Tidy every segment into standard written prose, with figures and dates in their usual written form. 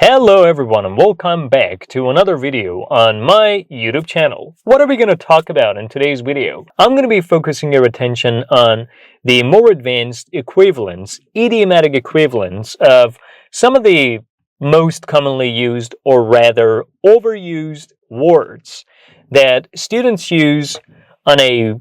Hello everyone and welcome back to another video on my YouTube channel. What are we going to talk about in today's video? I'm going to be focusing your attention on the more advanced equivalents, idiomatic equivalents of some of the most commonly used or rather overused words that students use on a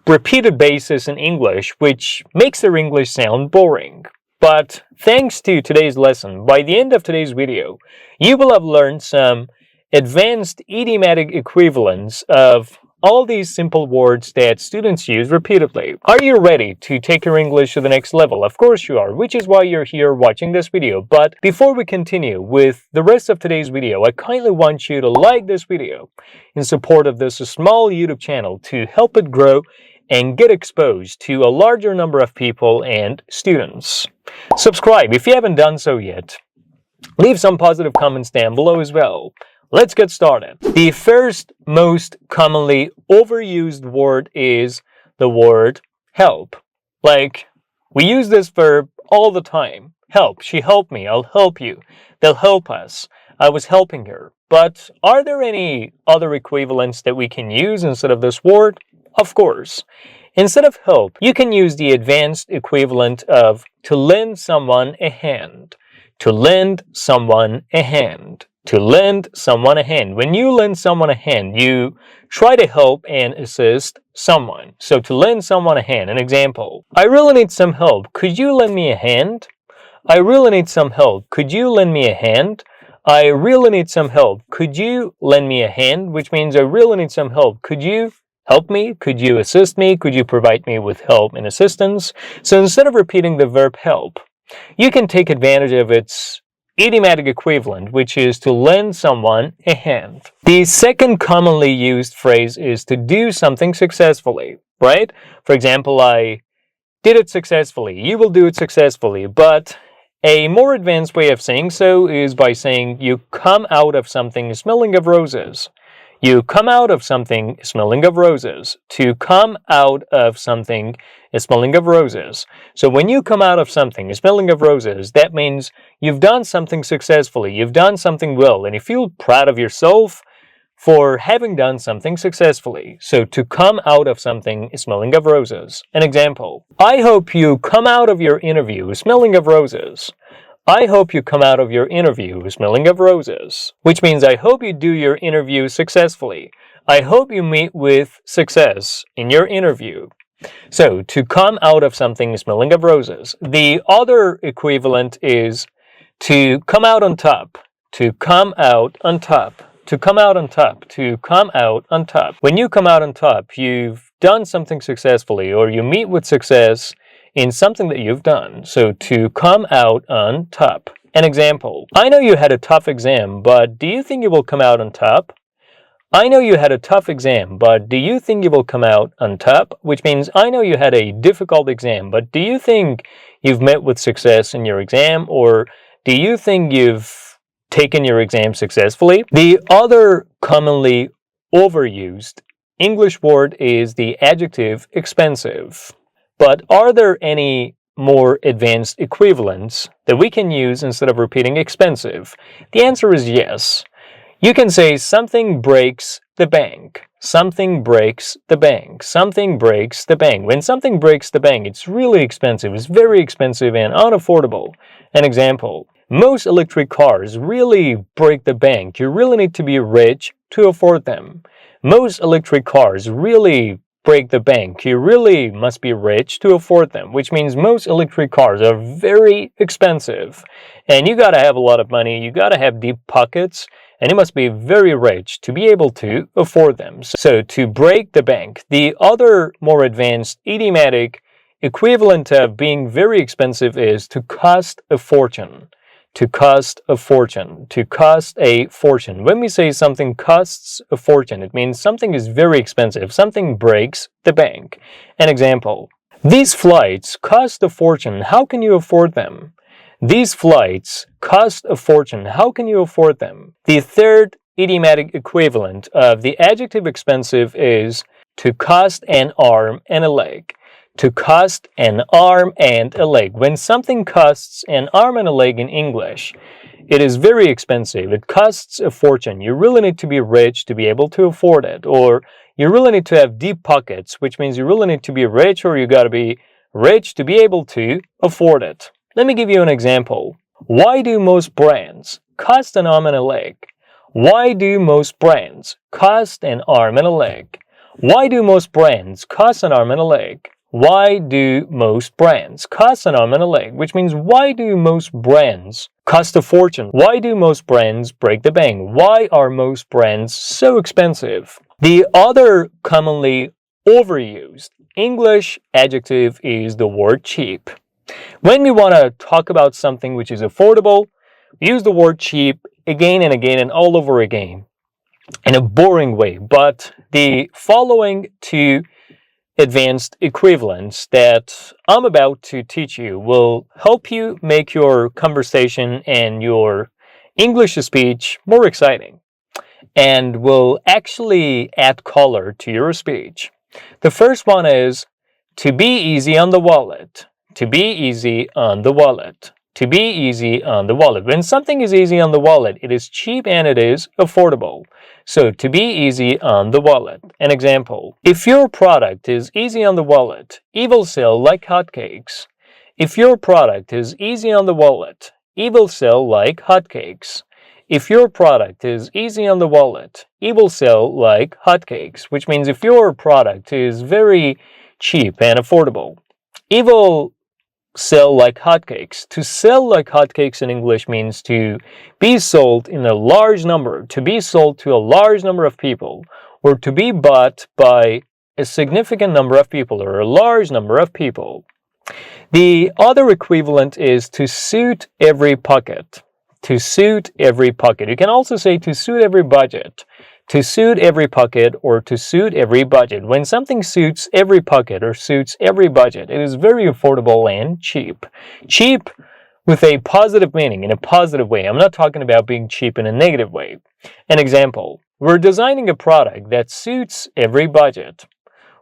repeated basis in English, which makes their English sound boring. But thanks to today's lesson, by the end of today's video, you will have learned some advanced idiomatic equivalents of all these simple words that students use repeatedly. Are you ready to take your English to the next level? Of course you are, which is why you're here watching this video. But before we continue with the rest of today's video, I kindly want you to like this video in support of this small YouTube channel to help it grow and get exposed to a larger number of people and students. Subscribe if you haven't done so yet. Leave some positive comments down below as well. Let's get started. The first most commonly overused word is the word help. Like, we use this verb all the time. Help. She helped me. I'll help you. They'll help us. I was helping her. But are there any other equivalents that we can use instead of this word? Of course. Instead of help, you can use the advanced equivalent of to lend someone a hand. To lend someone a hand. To lend someone a hand. When you lend someone a hand, you try to help and assist someone. So to lend someone a hand, an example. I really need some help. Could you lend me a hand? I really need some help. Could you lend me a hand? I really need some help. Could you lend me a hand? Which means I really need some help. Could you help me? Could you assist me? Could you provide me with help and assistance? So instead of repeating the verb help, you can take advantage of its idiomatic equivalent, which is to lend someone a hand. The second commonly used phrase is to do something successfully, right? For example, I did it successfully. You will do it successfully. But a more advanced way of saying so is by saying you come out of something smelling of roses. You come out of something smelling of roses. To come out of something is smelling of roses. So when you come out of something smelling of roses, that means you've done something successfully. You've done something well, and you feel proud of yourself for having done something successfully. So to come out of something is smelling of roses. An example. I hope you come out of your interview smelling of roses. I hope you come out of your interview smelling of roses, which means I hope you do your interview successfully. I hope you meet with success in your interview. So, to come out of something smelling of roses. The other equivalent is to come out on top. To come out on top. To come out on top. To come out on top. When you come out on top, you've done something successfully, or you meet with success in something that you've done. So to come out on top. An example. I know you had a tough exam, but do you think you will come out on top? I know you had a tough exam, but do you think you will come out on top? Which means I know you had a difficult exam, but do you think you've met with success in your exam? Or do you think you've taken your exam successfully? The other commonly overused English word is the adjective expensive. But are there any more advanced equivalents that we can use instead of repeating expensive? The answer is yes. You can say something breaks the bank. Something breaks the bank. Something breaks the bank. When something breaks the bank, it's really expensive. It's very expensive and unaffordable. An example. Most electric cars really break the bank. You really need to be rich to afford them. Most electric cars really break the bank. You really must be rich to afford them, which means most electric cars are very expensive. And you gotta have a lot of money, you gotta have deep pockets, and you must be very rich to be able to afford them. So to break the bank. The other more advanced idiomatic equivalent of being very expensive is to cost a fortune. To cost a fortune. To cost a fortune. When we say something costs a fortune, it means something is very expensive. Something breaks the bank. An example. These flights cost a fortune. How can you afford them? These flights cost a fortune. How can you afford them? The third idiomatic equivalent of the adjective expensive is to cost an arm and a leg. To cost an arm and a leg. When something costs an arm and a leg in English, It is very expensive. It costs a fortune. You really need to be rich to be able to afford it. Or you really need to have deep pockets, which means you really need to be rich, or you got to be rich to be able to afford it. Let me give you an example. Why do most brands cost an arm and a leg? Why do most brands cost an arm and a leg? Why do most brands cost an arm and a leg? Why do most brands cost an arm and a leg? Which means, why do most brands cost a fortune? Why do most brands break the bank? Why are most brands so expensive? The other commonly overused English adjective is the word cheap. When we want to talk about something which is affordable, we use the word cheap again and again and all over again in a boring way. But the following two advanced equivalents that I'm about to teach you will help you make your conversation and your English speech more exciting and will actually add color to your speech. The first one is to be easy on the wallet. To be easy on the wallet. To be easy on the wallet. When something is easy on the wallet, it is cheap and it is affordable. So, to be easy on the wallet. An example. If your product is easy on the wallet, it will sell like hotcakes. If your product is easy on the wallet, it will sell like hotcakes. If your product is easy on the wallet, it will sell like hotcakes. Which means if your product is very cheap and affordable, it will sell like hotcakes. To sell like hotcakes in English means to be sold in a large number, to be sold to a large number of people, or to be bought by a significant number of people or a large number of people. The other equivalent is to suit every pocket. To suit every pocket. You can also say to suit every budget. To suit every pocket or to suit every budget. When something suits every pocket or suits every budget, it is very affordable and cheap. Cheap with a positive meaning, in a positive way. I'm not talking about being cheap in a negative way. An example, we're designing a product that suits every budget.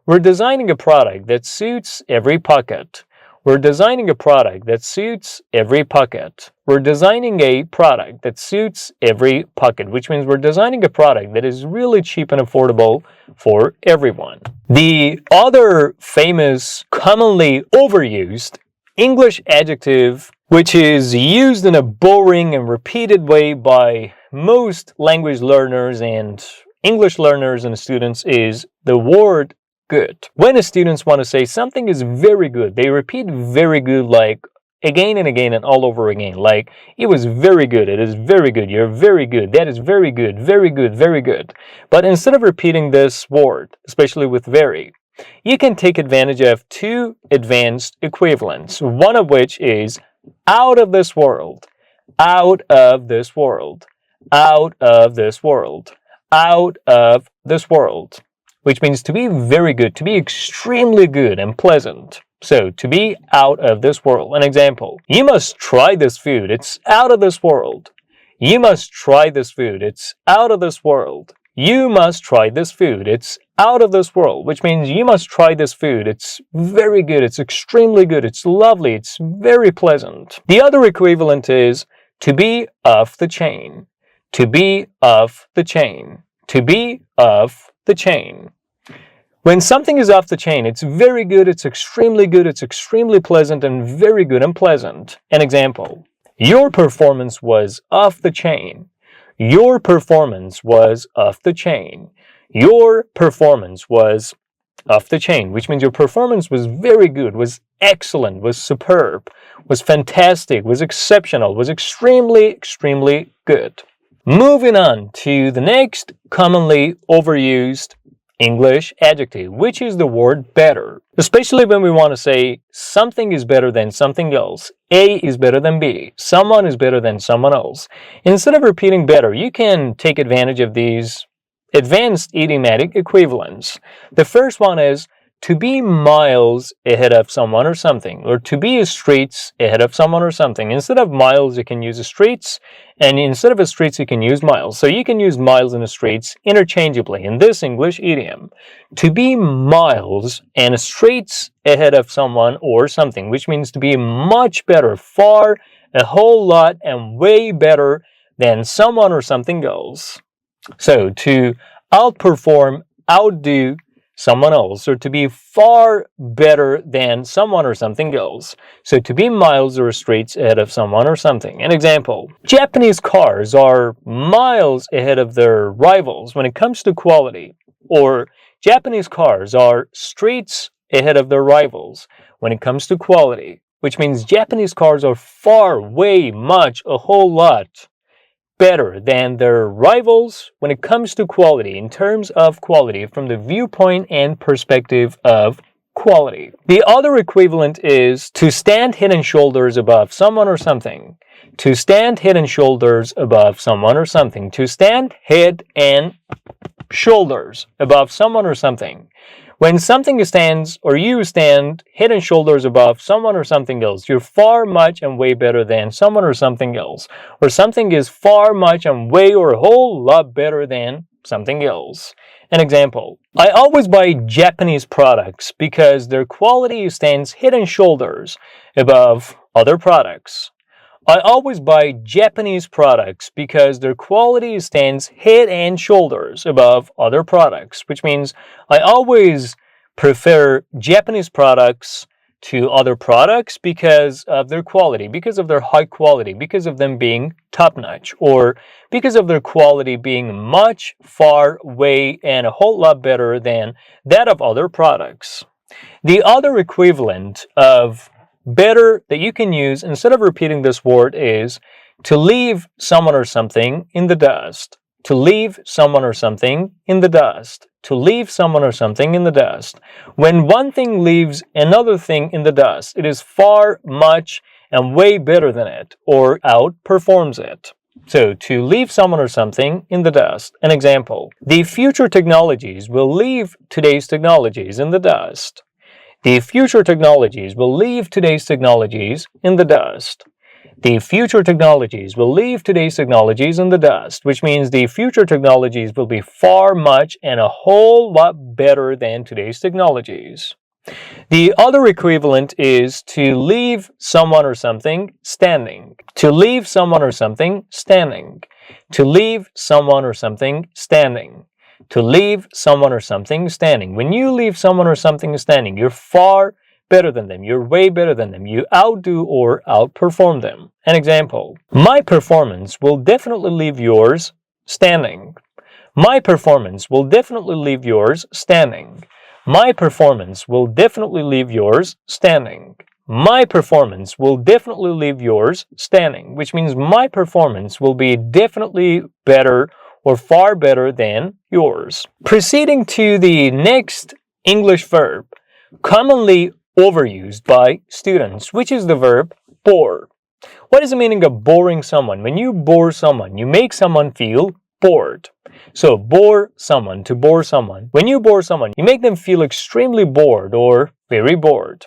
We're designing a product that suits every pocket. We're designing a product that suits every pocket. We're designing a product that suits every pocket, which means we're designing a product that is really cheap and affordable for everyone. The other famous, commonly overused English adjective, which is used in a boring and repeated way by most language learners and English learners and students, is the word good. When the students want to say something is very good, they repeat very good like again and again and all over again. Like, it was very good, it is very good, you're very good, that is very good, very good, very good. But instead of repeating this word, especially with very, you can take advantage of two advanced equivalents, one of which is out of this world, out of this world, out of this world, out of this world. Which means to be very good, to be extremely good and pleasant. So, to be out of this world. An example, you must try this food, it's out of this world. You must try this food, it's out of this world. You must try this food, it's out of this world. Which means you must try this food, it's very good, it's extremely good, it's lovely, it's very pleasant. The other equivalent is to be off the chain. To be off the chain. To be off the chain. When something is off the chain, it's very good, it's extremely pleasant, and very good and pleasant. An example, your performance was off the chain. Your performance was off the chain. Your performance was off the chain, which means your performance was very good, was excellent, was superb, was fantastic, was exceptional, was extremely good. Moving on to the next commonly overused English adjective, which is the word better. Especially when we want to say something is better than something else. A is better than B. Someone is better than someone else. Instead of repeating better, you can take advantage of these advanced idiomatic equivalents. The first one is to be miles ahead of someone or something, or to be streets ahead of someone or something. Instead of miles, you can use streets, and instead of streets, you can use miles. So you can use miles and streets interchangeably in this English idiom. To be miles and streets ahead of someone or something, which means to be much better, far a whole lot and way better than someone or something else. So to outperform, outdo someone else, or to be far better than someone or something else. So to be miles or streets ahead of someone or something. An example, Japanese cars are miles ahead of their rivals when it comes to quality. Or Japanese cars are streets ahead of their rivals when it comes to quality. Which means Japanese cars are far, way, much, a whole lot better than their rivals when it comes to quality, in terms of quality, from the viewpoint and perspective of quality. The other equivalent is to stand head and shoulders above someone or something. To stand head and shoulders above someone or something. To stand head and shoulders above someone or something. When something stands, or you stand head and shoulders above someone or something else, you're far, much, and way better than someone or something else. Or something is far, much, and way, or a whole lot better than something else. An example, I always buy Japanese products because their quality stands head and shoulders above other products. I always buy Japanese products because their quality stands head and shoulders above other products, which means I always prefer Japanese products to other products because of their quality, because of their high quality, because of them being top-notch, or because of their quality being much, far, way, and a whole lot better than that of other products. The other equivalent of better that you can use instead of repeating this word is to leave someone or something in the dust. To leave someone or something in the dust. To leave someone or something in the dust. When one thing leaves another thing in the dust, it is far, much, and way better than it, or outperforms it. So, to leave someone or something in the dust. An example, the future technologies will leave today's technologies in the dust. The future technologies will leave today's technologies in the dust. The future technologies will leave today's technologies in the dust, which means the future technologies will be far, much, and a whole lot better than today's technologies. The other equivalent is to leave someone or something standing. To leave someone or something standing. To leave someone or something standing. To leave someone or something standing. When you leave someone or something standing, you're far better than them. You're way better than them. You outdo or outperform them. An example, my performance will definitely leave yours standing. My performance will definitely leave yours standing. My performance will definitely leave yours standing. My performance will definitely leave yours standing, which means my performance will be definitely better or far better than yours. Proceeding to the next English verb, commonly overused by students, which is the verb bore. What is the meaning of boring someone? When you bore someone, you make someone feel bored. So bore someone, to bore someone. When you bore someone, you make them feel extremely bored or very bored.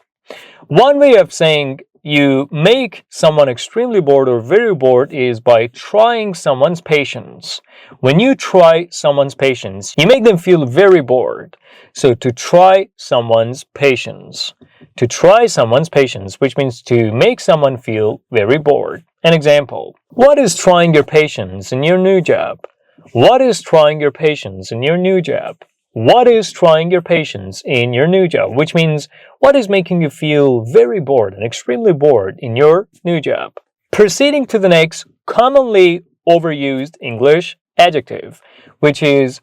One way of saying you make someone extremely bored or very bored is by trying someone's patience. When you try someone's patience, you make them feel very bored. So to try someone's patience. To try someone's patience, which means to make someone feel very bored. An example, what is trying your patience in your new job? What is trying your patience in your new job? What is trying your patience in your new job? Which means, what is making you feel very bored and extremely bored in your new job? Proceeding to the next commonly overused English adjective, which is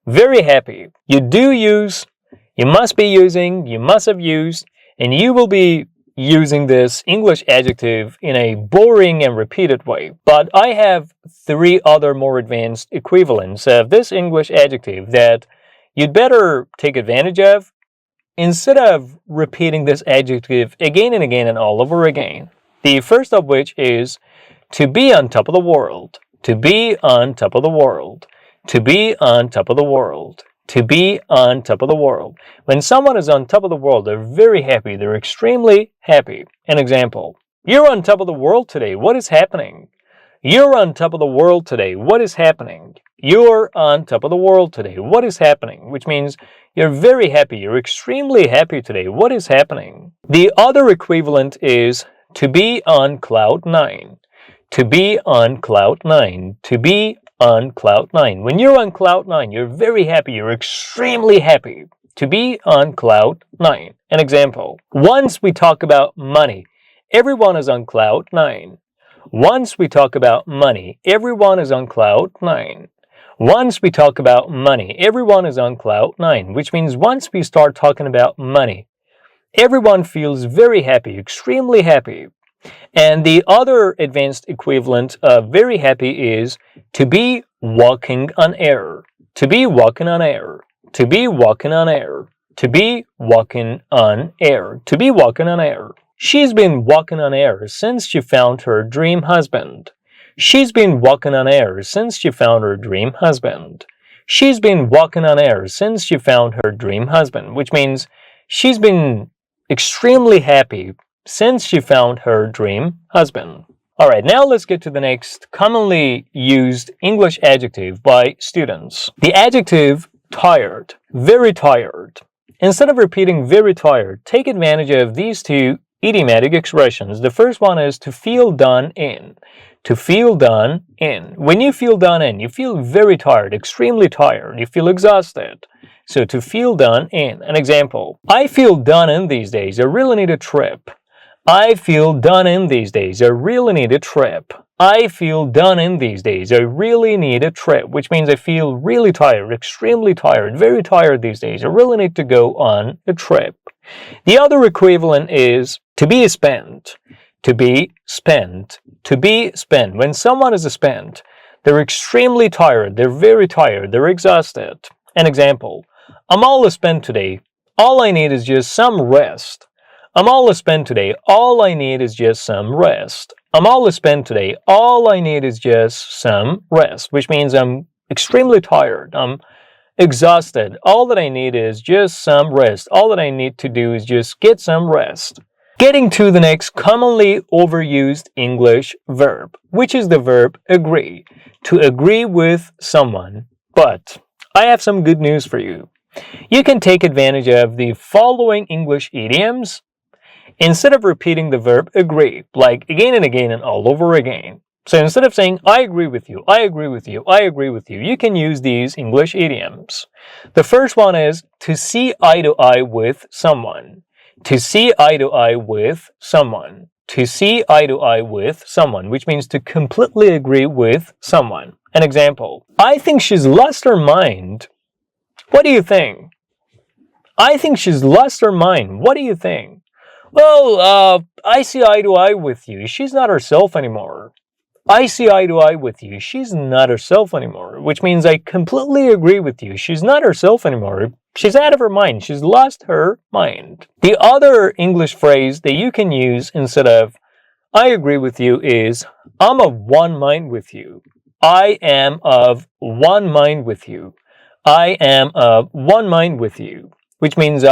very happy. You do use, you must be using, you must have used, and you will be using this English adjective in a boring and repeated way. But I have 3 other more advanced equivalents of this English adjective that you'd better take advantage of instead of repeating this adjective again and again and all over again. The first of which is to be on top of the world. To be on top of the world. To be on top of the world. To be on top of the world. When someone is on top of the world, they're very happy. They're extremely happy. An example, you're on top of the world today. What is happening? You're on top of the world today. What is happening? You're on top of the world today. What is happening? Which means you're very happy. You're extremely happy today. What is happening? The other equivalent is To be on cloud nine. To be on cloud nine. To be on cloud nine. When you're on cloud nine, you're very happy. You're extremely happy. To be on cloud nine. An example. Once we talk about money, everyone is on cloud nine. Once we talk about money, everyone is on cloud nine. Once we talk about money, everyone is on cloud nine, which means once we start talking about money, everyone feels very happy, extremely happy. And the other advanced equivalent of very happy is to be walking on air. To be walking on air. To be walking on air. To be walking on air. To be walking on air. She's been walking on air since she found her dream husband. She's been walking on air since she found her dream husband. She's been walking on air since she found her dream husband, which means she's been extremely happy since she found her dream husband. Alright, now let's get to the next commonly used English adjective by students. The adjective tired, very tired. Instead of repeating very tired, take advantage of these two idiomatic expressions. The first one is to feel done in. To feel done in. When you feel done in, you feel very tired, extremely tired. You feel exhausted. So to feel done in. An example. I feel done in these days. I really need a trip. I feel done in these days. I really need a trip. I feel done in these days. I really need a trip. Which means I feel really tired, extremely tired, very tired these days. I really need to go on a trip. The other equivalent is to be spent. To be spent. To be spent. When someone is spent, they're extremely tired. They're very tired. They're exhausted. An example. I'm all spent today. All I need is just some rest. I'm all spent today. All I need is just some rest. I'm all spent today. All I need is just some rest. Which means I'm extremely tired. I'm exhausted. All that I need is just some rest. All that I need to do is just get some rest. Getting to the next commonly overused English verb, which is the verb agree. To agree with someone. But I have some good news for you. You can take advantage of the following English idioms instead of repeating the verb agree, like again and again and all over again. So instead of saying, I agree with you, I agree with you, I agree with you, you can use these English idioms. The first one is to see eye to eye with someone. To see eye to eye with someone. To see eye to eye with someone, which means to completely agree with someone. An example. I think she's lost her mind. What do you think? I think she's lost her mind. What do you think? Well, I see eye to eye with you. She's not herself anymore. I see eye to eye with you. She's not herself anymore, which means I completely agree with you. She's not herself anymore. She's out of her mind. She's lost her mind. The other English phrase that you can use instead of I agree with you is I'm of one mind with you. I am of one mind with you. I am of one mind with you, which means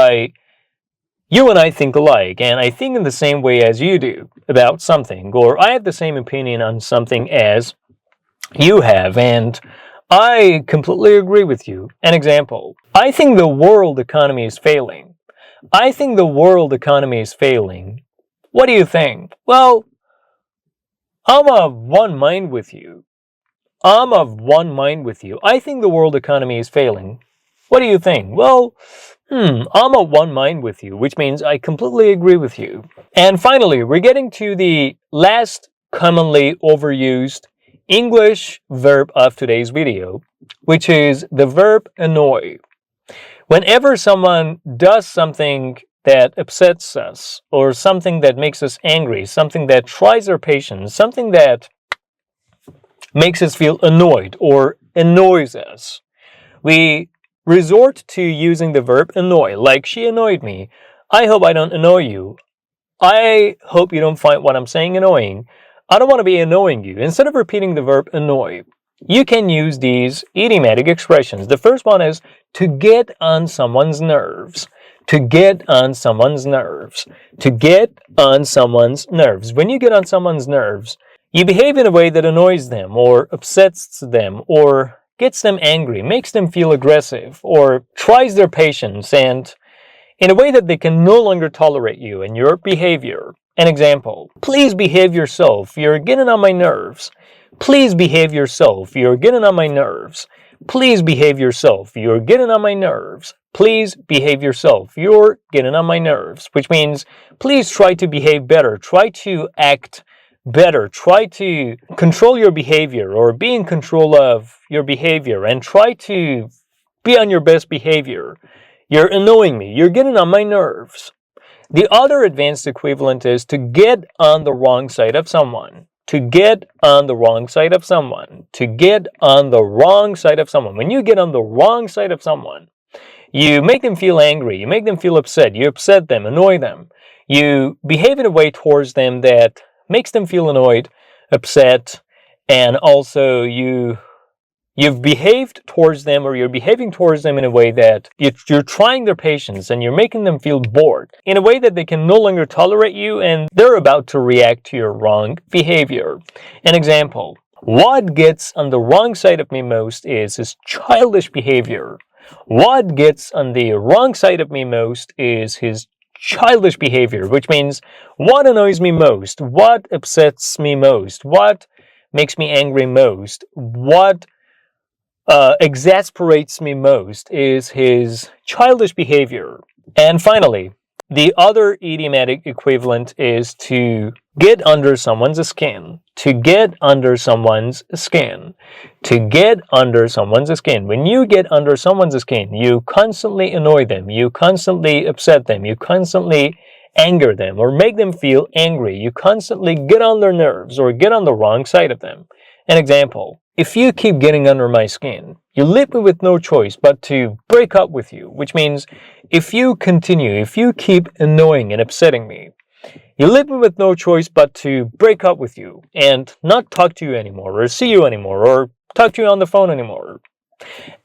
you and I think alike, and I think in the same way as you do about something, or I have the same opinion on something as you have, and I completely agree with you. An example. I think the world economy is failing. I think the world economy is failing. What do you think? Well, I'm of one mind with you. I'm of one mind with you. I think the world economy is failing. What do you think? Well, I'm of one mind with you, which means I completely agree with you. And finally, we're getting to the last commonly overused English verb of today's video, which is the verb annoy. Whenever someone does something that upsets us, or something that makes us angry, something that tries our patience, something that makes us feel annoyed or annoys us, we resort to using the verb annoy, like she annoyed me. I hope I don't annoy you. I hope you don't find what I'm saying annoying. I don't want to be annoying you. Instead of repeating the verb annoy, you can use these idiomatic expressions. The first one is to get on someone's nerves. To get on someone's nerves. To get on someone's nerves. When you get on someone's nerves, you behave in a way that annoys them or upsets them or gets them angry, makes them feel aggressive, or tries their patience, and in a way that they can no longer tolerate you and your behavior. An example, please behave yourself, you're getting on my nerves. Please behave yourself, you're getting on my nerves. Please behave yourself, you're getting on my nerves. Please behave yourself, you're getting on my nerves. Which means, please try to behave better, try to act better, try to control your behavior or be in control of your behavior and try to be on your best behavior. You're annoying me, you're getting on my nerves. The other advanced equivalent is to get on the wrong side of someone. To get on the wrong side of someone. To get on the wrong side of someone. When you get on the wrong side of someone, you make them feel angry, you make them feel upset, you upset them, annoy them. You behave in a way towards them that makes them feel annoyed, upset, and also you've behaved towards them or you're behaving towards them in a way that you're trying their patience and you're making them feel bored in a way that they can no longer tolerate you and they're about to react to your wrong behavior. An example, what gets on the wrong side of me most is his childish behavior. What gets on the wrong side of me most is his childish behavior, which means what annoys me most, what upsets me most, what makes me angry most, what exasperates me most is his childish behavior. And finally, the other idiomatic equivalent is to get under someone's skin. To get under someone's skin. To get under someone's skin. When you get under someone's skin, you constantly annoy them, you constantly upset them, you constantly anger them or make them feel angry. You constantly get on their nerves or get on the wrong side of them. An example, if you keep getting under my skin, you leave me with no choice but to break up with you, which means if you keep annoying and upsetting me, you leave me with no choice but to break up with you and not talk to you anymore or see you anymore or talk to you on the phone anymore.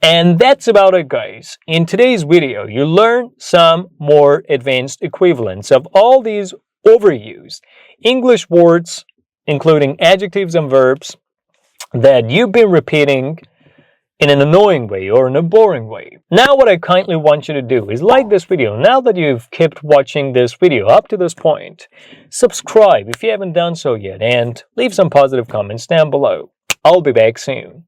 And that's about it, guys. In today's video, you learn some more advanced equivalents of all these overused English words, including adjectives and verbs, that you've been repeating in an annoying way or in a boring way. Now what I kindly want you to do is like this video. Now that you've kept watching this video up to this point, subscribe if you haven't done so yet and leave some positive comments down below. I'll be back soon.